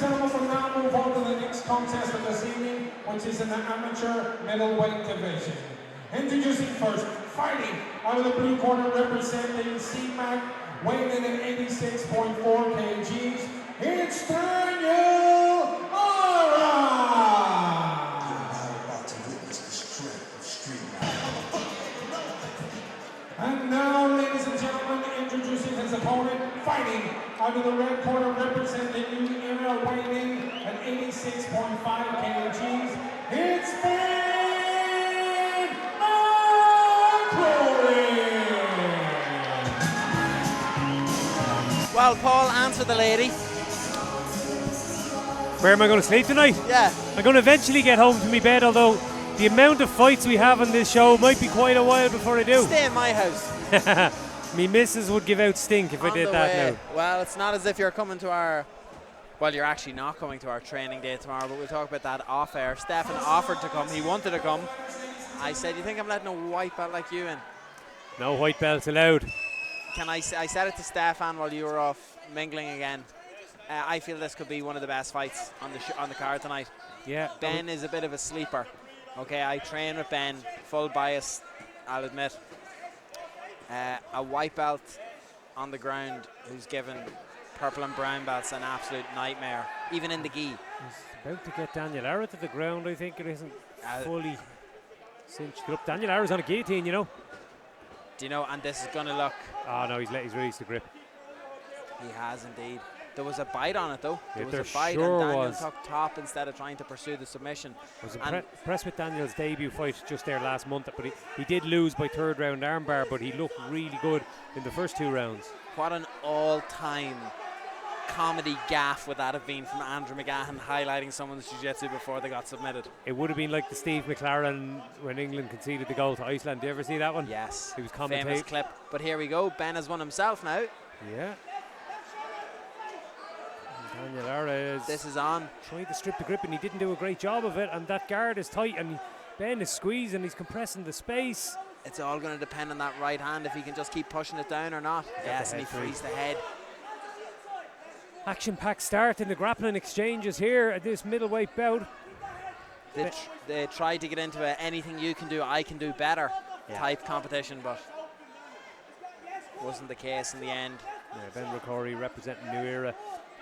gentlemen, we'll now move on to the next contest of this evening, which is in the amateur middleweight division. Introducing first, fighting out of the blue corner representing CMAC, weighing in at 86.4 kgs, it's Daniel Arra! And now, ladies and gentlemen, introducing his opponent, fighting out of the red corner representing New Era, weighing in at 86.5 kgs, it's McCrory! Well, Paul, answer the lady. Where am I going to sleep tonight? Yeah. I'm going to eventually get home to my bed, although the amount of fights we have on this show might be quite a while before I do. Stay in my house. Me missus would give out stink if I did that now. Well, it's not as if you're coming to our... Well, you're actually not coming to our training day tomorrow, but we'll talk about that off air. Stefan offered to come. He wanted to come. I said, you think I'm letting a white belt like you in? No white belts allowed. I said it to Stefan while you were off mingling again. I feel this could be one of the best fights on the card tonight. Yeah. Ben is a bit of a sleeper. Okay, I train with Ben, full bias, I'll admit. A white belt on the ground who's given purple and brown belts an absolute nightmare, even in the gi. He's about to get Daniel Arra to the ground. I think it isn't fully cinched up. Daniel Arra's on a guillotine, you know. Do you know, and this is going to look... Oh, no, he's released the grip. He has indeed. There was a bite on it, though. There was a bite, sure and Daniel was. took top instead of trying to pursue the submission. I was impressed with Daniel's debut fight just there last month, but he did lose by third round armbar, but he looked really good in the first two rounds. What an all-time comedy gaffe would that have been from Andrew McGahan highlighting someone's jiu-jitsu before they got submitted. It would have been like the Steve McLaren when England conceded the goal to Iceland. Do you ever see that one? Yes. He was famous clip. But here we go. Ben has won himself now. Yeah. Daniel Arra this is on. Tried to strip the grip and he didn't do a great job of it, and that guard is tight and Ben is squeezing, he's compressing the space. It's all going to depend on that right hand if he can just keep pushing it down or not. Yes, and he frees the head. Action-packed start in the grappling exchanges here at this middleweight bout. They tried to get into anything you can do, I can do better type competition, but wasn't the case in the end. Yeah, Ben McCrory representing New Era.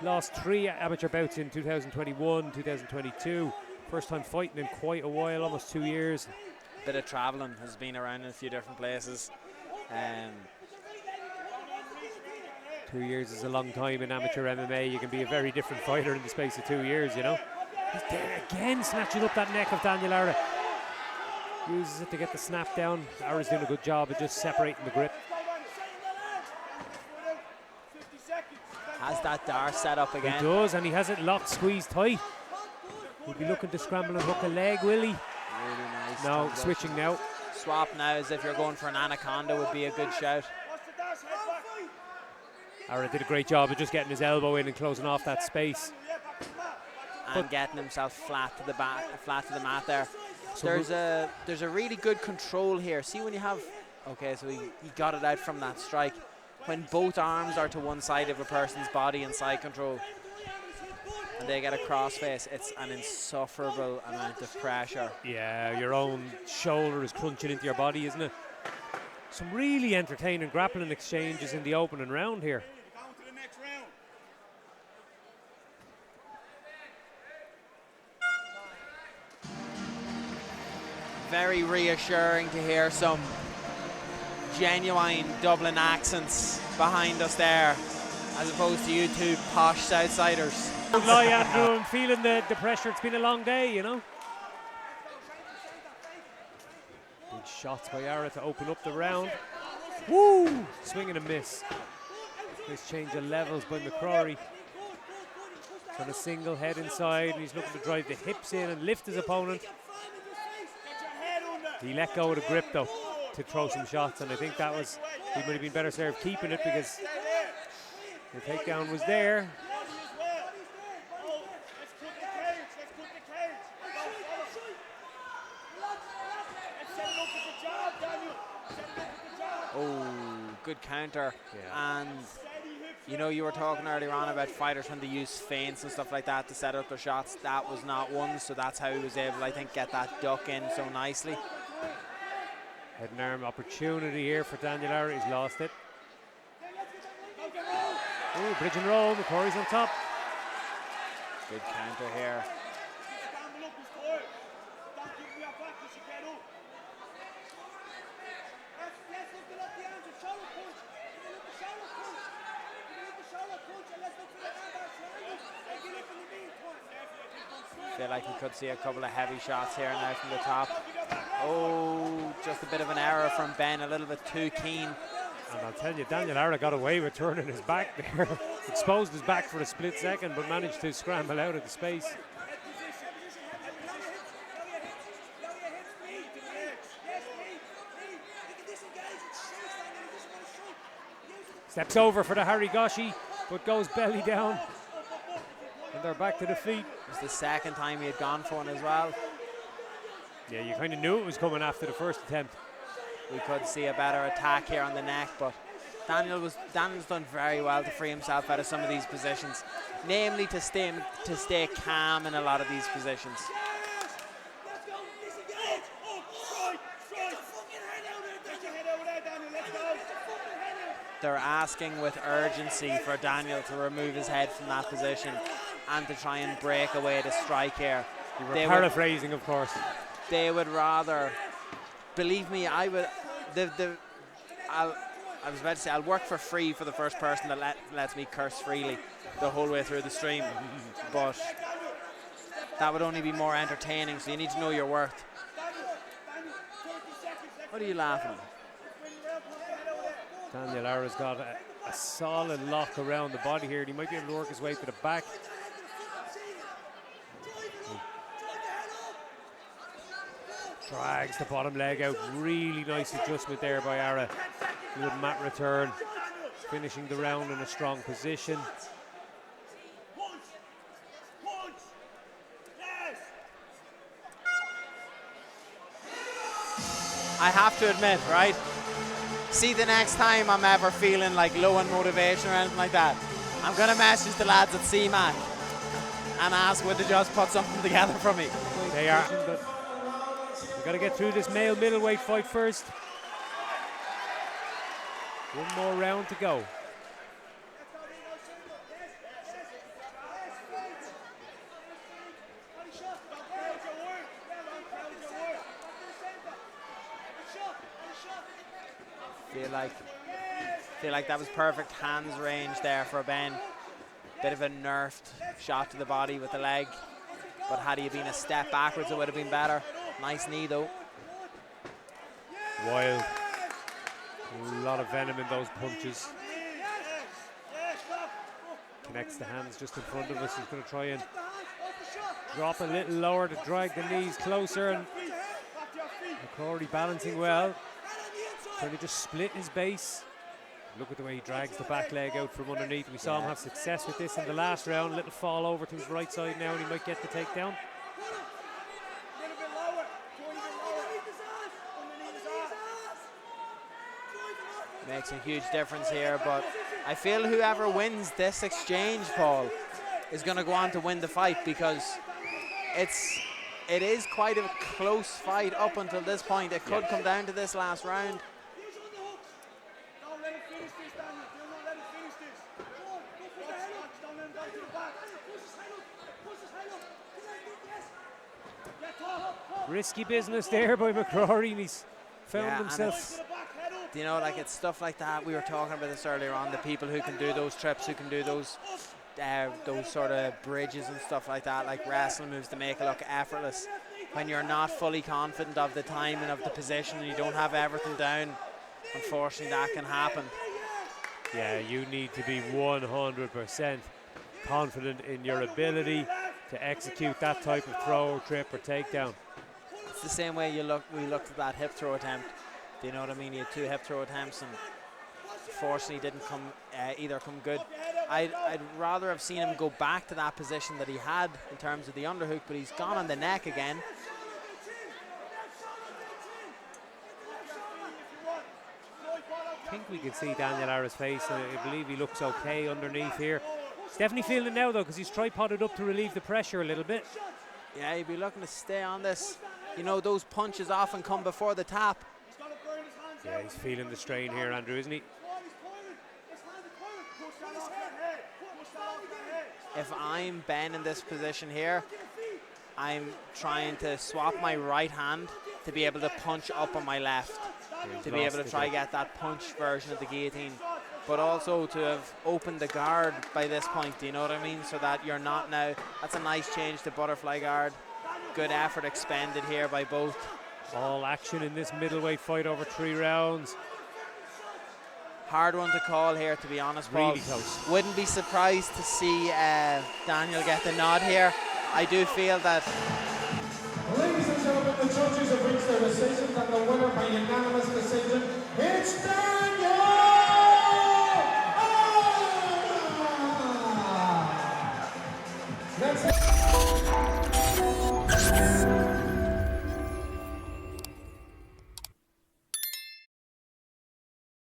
Lost 3 amateur bouts in 2021, 2022. First time fighting in quite a while, almost 2 years. Bit of travelling, has been around in a few different places. 2 years is a long time in amateur MMA. You can be a very different fighter in the space of 2 years, you know. He's there again, snatching up that neck of Daniel Arra. Uses it to get the snap down. Arra's doing a good job of just separating the grip. Has that Dar set up again. He does, and he has it locked, squeezed tight. He'll be looking to scramble and hook a leg, will he? Really nice. No, switching now. Swap now as if you're going for an anaconda would be a good shout. Arra did a great job of just getting his elbow in and closing off that space. And getting himself flat to the mat there. So there's a really good control here. See when you have, okay, so he got it out from that strike. When both arms are to one side of a person's body in side control and they get a crossface, it's an insufferable amount of pressure. Yeah, your own shoulder is crunching into your body, isn't it? Some really entertaining grappling exchanges in the opening round here. Very reassuring to hear some genuine Dublin accents behind us there, as opposed to you two posh Southsiders. Don't lie, Andrew, I'm feeling the pressure. It's been a long day, you know. Big shots by Arra to open up the round. Woo! Swing and a miss. Nice change of levels by McCrory. Trying to single head inside, and he's looking to drive the hips in and lift his opponent. He let go of the grip though to throw some shots, and I think that was, he would have been better served keeping it because the takedown was there. Oh, good counter. Yeah. And You know, you were talking earlier on about fighters when they use feints and stuff like that to set up their shots. That was not one, so that's how he was able, I think, get that duck in so nicely. Head and arm opportunity here for Daniel Arra. He's lost it. Ooh, bridge and roll. McCrory's on top. Good counter here. I feel like we could see a couple of heavy shots here now from the top. Oh, just a bit of an error from Ben, a little bit too keen. And I'll tell you, Daniel Arra got away with turning his back there. Exposed his back for a split second, but managed to scramble out of the space. Steps over for the Harigoshi, but goes belly down. And they're back to the feet. It was the second time he had gone for one as well. Yeah, you kind of knew it was coming after the first attempt. We could see a better attack here on the neck, but Daniel's done very well to free himself out of some of these positions, namely to stay calm in a lot of these positions. They're asking with urgency for Daniel to remove his head from that position and to try and break away the strike here. You were paraphrasing, of course. They would rather, believe me, I was about to say, I'll work for free for the first person that lets me curse freely the whole way through the stream, but that would only be more entertaining, so you need to know your worth. What are you laughing at? Daniel Arra's got a solid lock around the body here. He might be able to work his way to the back. Drags the bottom leg out. Really nice adjustment there by Arra. Good mat return. Finishing the round in a strong position. I have to admit, right? See, the next time I'm ever feeling like low on motivation or anything like that, I'm going to message the lads at CMAC and ask would they just put something together for me. They are. We've got to get through this male middleweight fight first. One more round to go. Feel like that was perfect hands range there for Ben. Bit of a nerfed shot to the body with the leg, but had he been a step backwards, it would have been better. Nice knee though. Wild. A lot of venom in those punches. Connects the hands just in front of us. He's going to try and drop a little lower to drag the knees closer. And McCrory balancing well. Trying to just split his base. Look at the way he drags the back leg out from underneath. We saw him have success with this in the last round. A little fall over to his right side now, and he might get the takedown. Makes a huge difference here, but I feel whoever wins this exchange, Paul, is going to go on to win the fight, because it is quite a close fight up until this point. It could come down to this last round. Risky business there by McCrory, and he's found himself. You know, like, it's stuff like that. We were talking about this earlier on, the people who can do those trips, who can do those sort of bridges and stuff like that, like wrestling moves to make it look effortless. When you're not fully confident of the timing of the position and you don't have everything down, unfortunately that can happen. Yeah, you need to be 100% confident in your ability to execute that type of throw, trip, or takedown. It's the same way we looked at that hip throw attempt. Do you know what I mean? He had 2 hip throw attempts and fortunately didn't come good. I'd rather have seen him go back to that position that he had in terms of the underhook, but he's gone on the neck again. think we can see Daniel Arra's face. I believe he looks okay underneath here. He's definitely feeling it now though, because he's tripoded up to relieve the pressure a little bit. Yeah, he'd be looking to stay on this. You know, those punches often come before the tap. Yeah, he's feeling the strain here, Andrew, isn't he? If I'm Ben in this position here, I'm trying to swap my right hand to be able to punch up on my left, to be able to try get that punch version of the guillotine, but also to have opened the guard by this point, do you know what I mean? So that you're not now, that's a nice change to butterfly guard. Good effort expended here by both. All action in this middleweight fight over 3 rounds. Hard one to call here, to be honest, Paul. Really close. Wouldn't be surprised to see Daniel get the nod here. I do feel that Ladies and gentlemen,